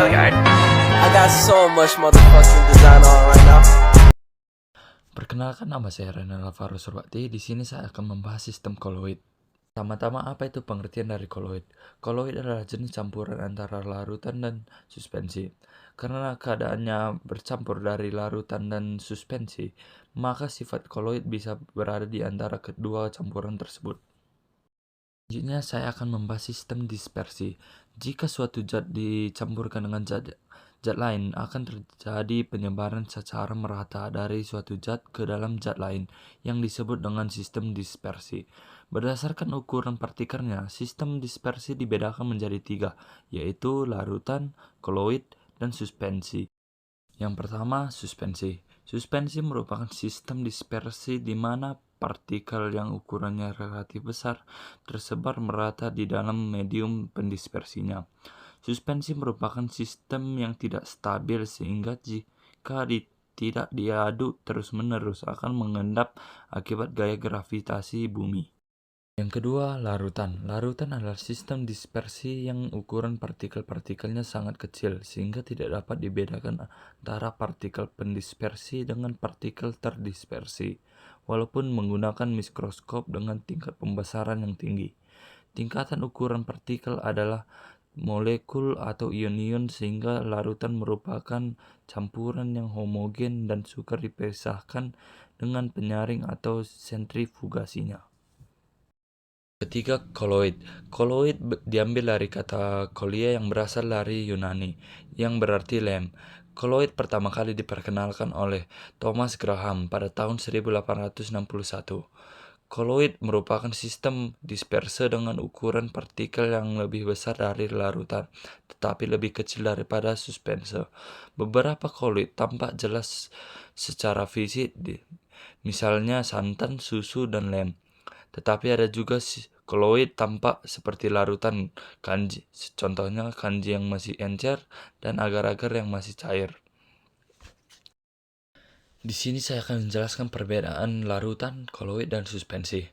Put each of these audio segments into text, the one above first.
Hilliard. I got so much motherfucking design on right now. Perkenalkan, nama saya Renal Alvaro Surbakti. Di sini saya akan membahas sistem koloid. Pertama-tama, apa itu pengertian dari koloid? Koloid adalah jenis campuran antara larutan dan suspensi. Karena keadaannya bercampur dari larutan dan suspensi, maka sifat koloid bisa berada di antara kedua campuran tersebut. Selanjutnya, saya akan membahas sistem dispersi. Jika suatu zat dicampurkan dengan zat lain, akan terjadi penyebaran secara merata dari suatu zat ke dalam zat lain, yang disebut dengan sistem dispersi. Berdasarkan ukuran partikelnya, sistem dispersi dibedakan menjadi 3, yaitu larutan, koloid, dan suspensi. Yang pertama, suspensi. Suspensi merupakan sistem dispersi di mana partikel yang ukurannya relatif besar tersebar merata di dalam medium pendispersinya. Suspensi merupakan sistem yang tidak stabil sehingga jika tidak diaduk terus-menerus akan mengendap akibat gaya gravitasi bumi. Yang kedua, larutan. Larutan adalah sistem dispersi yang ukuran partikel-partikelnya sangat kecil sehingga tidak dapat dibedakan antara partikel pendispersi dengan partikel terdispersi, walaupun menggunakan mikroskop dengan tingkat pembesaran yang tinggi. Tingkatan ukuran partikel adalah molekul atau ion-ion sehingga larutan merupakan campuran yang homogen dan sukar dipisahkan dengan penyaring atau sentrifugasinya. Ketiga, koloid. Koloid diambil dari kata kolia yang berasal dari Yunani, yang berarti lem. Koloid pertama kali diperkenalkan oleh Thomas Graham pada tahun 1861. Koloid merupakan sistem disperse dengan ukuran partikel yang lebih besar dari larutan, tetapi lebih kecil daripada suspense. Beberapa koloid tampak jelas secara fisik, misalnya santan, susu, dan lem. Tetapi ada juga koloid tampak seperti larutan kanji, contohnya kanji yang masih encer dan agar-agar yang masih cair. Di sini saya akan menjelaskan perbedaan larutan, koloid, dan suspensi.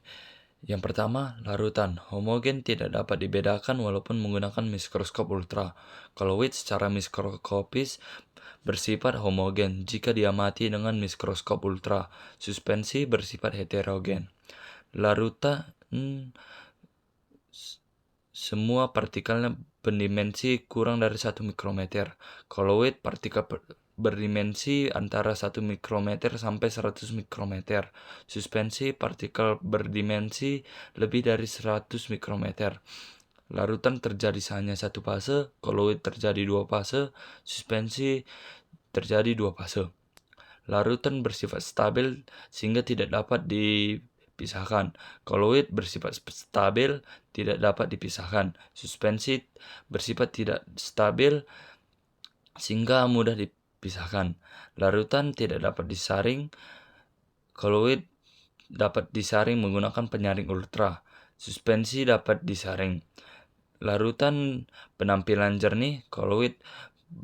Yang pertama, larutan. Homogen tidak dapat dibedakan walaupun menggunakan mikroskop ultra. Koloid secara mikroskopis bersifat homogen jika diamati dengan mikroskop ultra. Suspensi bersifat heterogen. Larutan semua partikelnya berdimensi kurang dari 1 mikrometer. Koloid partikel berdimensi antara 1 mikrometer sampai 100 mikrometer. Suspensi partikel berdimensi lebih dari 100 mikrometer. Larutan terjadi hanya 1 fase, koloid terjadi 2 fase, suspensi terjadi 2 fase. Larutan bersifat stabil sehingga tidak dapat dipisahkan. Koloid bersifat stabil, tidak dapat dipisahkan. Suspensi bersifat tidak stabil sehingga mudah dipisahkan. Larutan tidak dapat disaring. Koloid dapat disaring menggunakan penyaring ultra. Suspensi dapat disaring. Larutan penampilan jernih, koloid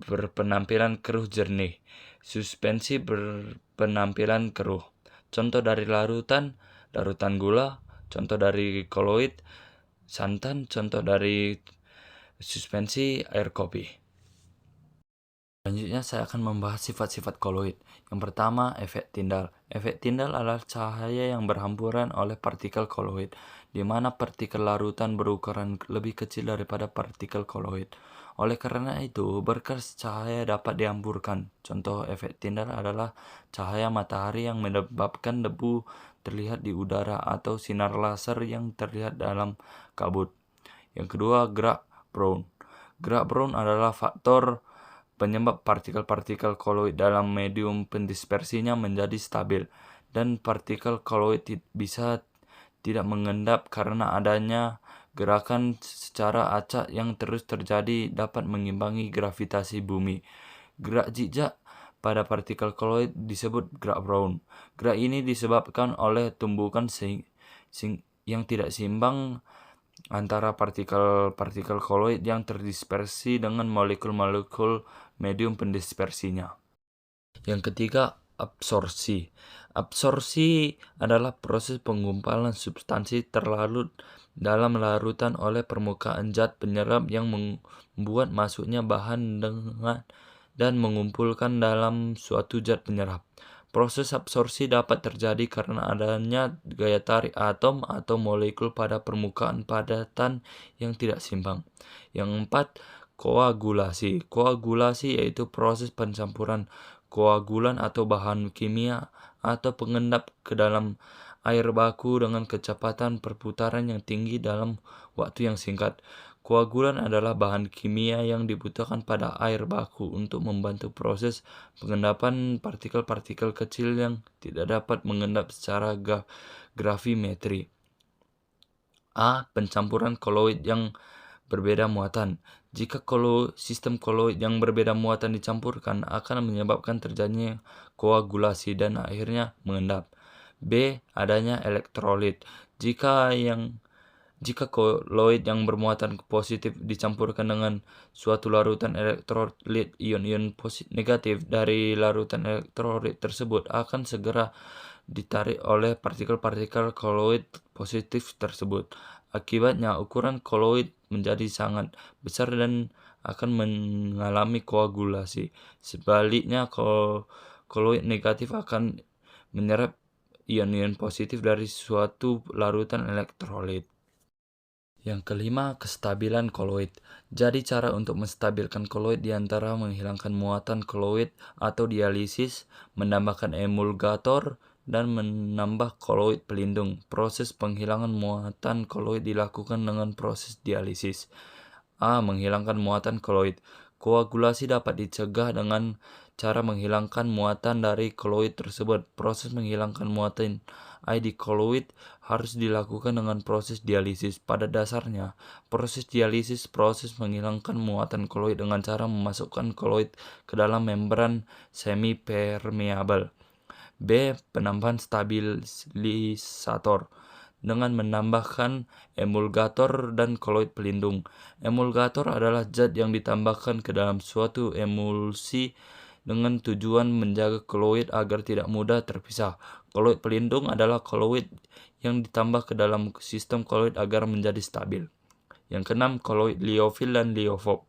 berpenampilan keruh jernih. Suspensi berpenampilan keruh. Contoh dari larutan gula. Contoh dari koloid, santan. Contoh dari suspensi, air kopi. Selanjutnya saya akan membahas sifat-sifat koloid. Yang pertama, efek Tyndall. Efek Tyndall adalah cahaya yang berhamburan oleh partikel koloid, di mana partikel larutan berukuran lebih kecil daripada partikel koloid. Oleh karena itu, berkas cahaya dapat dihamburkan. Contoh efek Tyndall adalah cahaya matahari yang menyebabkan debu terlihat di udara atau sinar laser yang terlihat dalam kabut. Yang kedua, gerak Brown. Gerak Brown adalah faktor penyebab partikel-partikel koloid dalam medium pendispersinya menjadi stabil, dan partikel koloid bisa tidak mengendap karena adanya gerakan secara acak yang terus terjadi dapat mengimbangi gravitasi bumi. Gerak zigzag pada partikel koloid disebut gerak Brown. Gerak ini disebabkan oleh tumbukan yang tidak seimbang antara partikel-partikel koloid yang terdispersi dengan molekul-molekul medium pendispersinya. Yang ketiga, Absorpsi. Absorpsi adalah proses penggumpalan substansi terlarut dalam larutan oleh permukaan zat penyerap yang membuat masuknya bahan dan mengumpulkan dalam suatu zat penyerap. Proses absorpsi dapat terjadi karena adanya gaya tarik atom atau molekul pada permukaan padatan yang tidak seimbang. Yang 4, koagulasi. Koagulasi yaitu proses pencampuran koagulan atau bahan kimia atau pengendap ke dalam air baku dengan kecepatan perputaran yang tinggi dalam waktu yang singkat. Koagulan adalah bahan kimia yang dibutuhkan pada air baku untuk membantu proses pengendapan partikel-partikel kecil yang tidak dapat mengendap secara gravimetri. A. Pencampuran koloid yang berbeda muatan. Jika sistem koloid yang berbeda muatan dicampurkan, akan menyebabkan terjadinya koagulasi dan akhirnya mengendap. B. Adanya elektrolit. Jika koloid yang bermuatan positif dicampurkan dengan suatu larutan elektrolit, ion-ion negatif dari larutan elektrolit tersebut akan segera ditarik oleh partikel-partikel koloid positif tersebut. Akibatnya, ukuran koloid menjadi sangat besar dan akan mengalami koagulasi. Sebaliknya, koloid negatif akan menyerap ion-ion positif dari suatu larutan elektrolit. Yang kelima, kestabilan koloid. Jadi cara untuk menstabilkan koloid diantara menghilangkan muatan koloid atau dialisis, menambahkan emulgator, dan menambah koloid pelindung. Proses penghilangan muatan koloid dilakukan dengan proses dialisis. A. Menghilangkan muatan koloid. Koagulasi dapat dicegah dengan cara menghilangkan muatan dari koloid tersebut. Proses menghilangkan muatan di koloid harus dilakukan dengan proses dialisis. Pada dasarnya, proses dialisis proses menghilangkan muatan koloid dengan cara memasukkan koloid ke dalam membran semi-permeabel. B. Penambahan stabilisator dengan menambahkan emulgator dan koloid pelindung. Emulgator adalah zat yang ditambahkan ke dalam suatu emulsi dengan tujuan menjaga koloid agar tidak mudah terpisah. Koloid pelindung adalah koloid yang ditambah ke dalam sistem koloid agar menjadi stabil. Yang keenam, koloid liofil dan liofob.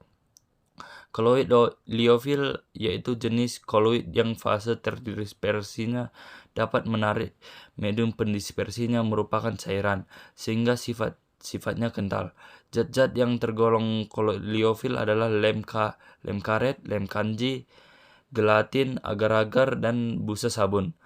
Koloid liofil yaitu jenis koloid yang fase terdispersinya dapat menarik medium pendispersinya merupakan cairan, sehingga sifatnya kental. Zat-zat yang tergolong koloid liofil adalah lem karet, lem kanji, gelatin, agar-agar, dan busa sabun.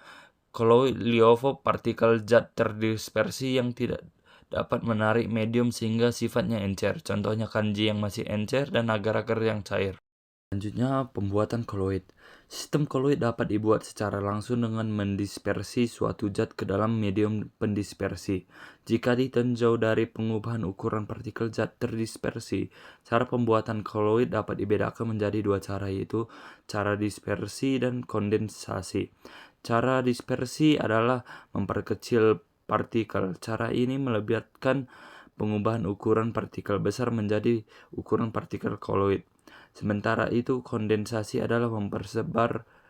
Koloid liofob partikel zat terdispersi yang tidak dapat menarik medium sehingga sifatnya encer. Contohnya kanji yang masih encer dan agar-agar yang cair. Selanjutnya, pembuatan koloid. Sistem koloid dapat dibuat secara langsung dengan mendispersi suatu zat ke dalam medium pendispersi. Jika ditinjau dari pengubahan ukuran partikel zat terdispersi, cara pembuatan koloid dapat dibedakan menjadi dua cara, yaitu cara dispersi dan kondensasi. Cara dispersi adalah memperkecil partikel. Cara ini melibatkan pengubahan ukuran partikel besar menjadi ukuran partikel koloid. Sementara itu, kondensasi adalah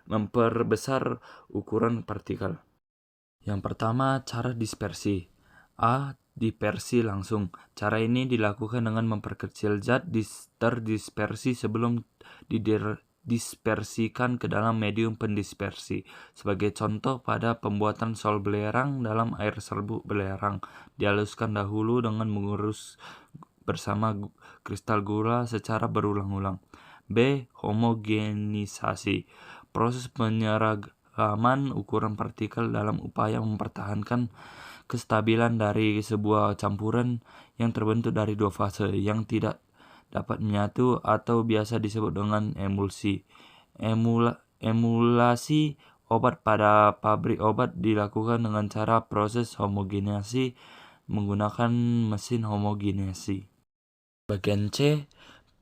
memperbesar ukuran partikel. Yang pertama, cara dispersi. A. Dispersi langsung. Cara ini dilakukan dengan memperkecil zat terdispersi sebelum dispersikan ke dalam medium pendispersi. Sebagai contoh, pada pembuatan sol belerang dalam air serbuk belerang, dihaluskan dahulu dengan mengurus bersama kristal gula secara berulang-ulang. B. Homogenisasi. Proses penyeragaman ukuran partikel dalam upaya mempertahankan kestabilan dari sebuah campuran yang terbentuk dari dua fase yang tidak dapat menyatu atau biasa disebut dengan emulsi. Emulasi obat pada pabrik obat dilakukan dengan cara proses homogenisasi menggunakan mesin homogenisasi. Bagian C.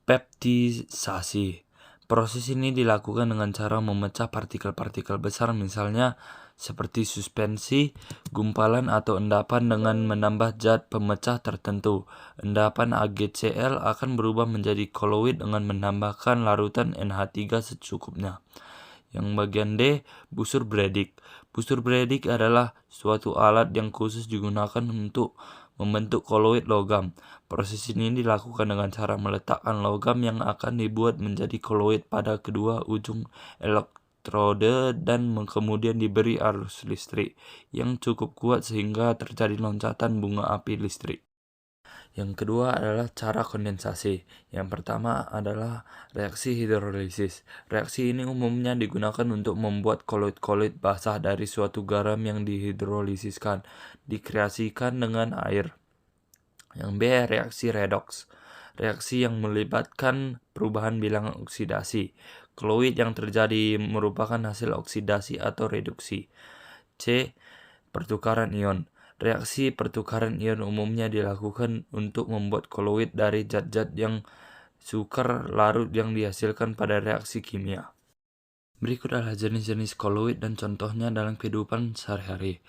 Peptidisasi. Proses ini dilakukan dengan cara memecah partikel-partikel besar, misalnya seperti suspensi, gumpalan, atau endapan dengan menambah zat pemecah tertentu. Endapan AgCl akan berubah menjadi koloid dengan menambahkan larutan NH3 secukupnya. Yang bagian D, busur Bredig. Busur Bredig adalah suatu alat yang khusus digunakan untuk membentuk koloid logam. Proses ini dilakukan dengan cara meletakkan logam yang akan dibuat menjadi koloid pada kedua ujung elektrode dan kemudian diberi arus listrik yang cukup kuat sehingga terjadi loncatan bunga api listrik. Yang kedua adalah cara kondensasi. Yang pertama adalah reaksi hidrolisis. Reaksi ini umumnya digunakan untuk membuat koloid-koloid basah dari suatu garam yang dihidrolisiskan, dikreasikan dengan air. Yang B, reaksi redoks. Reaksi yang melibatkan perubahan bilangan oksidasi. Koloid yang terjadi merupakan hasil oksidasi atau reduksi. C, pertukaran ion. Reaksi pertukaran ion umumnya dilakukan untuk membuat koloid dari zat-zat yang sukar larut yang dihasilkan pada reaksi kimia. Berikut adalah jenis-jenis koloid dan contohnya dalam kehidupan sehari-hari.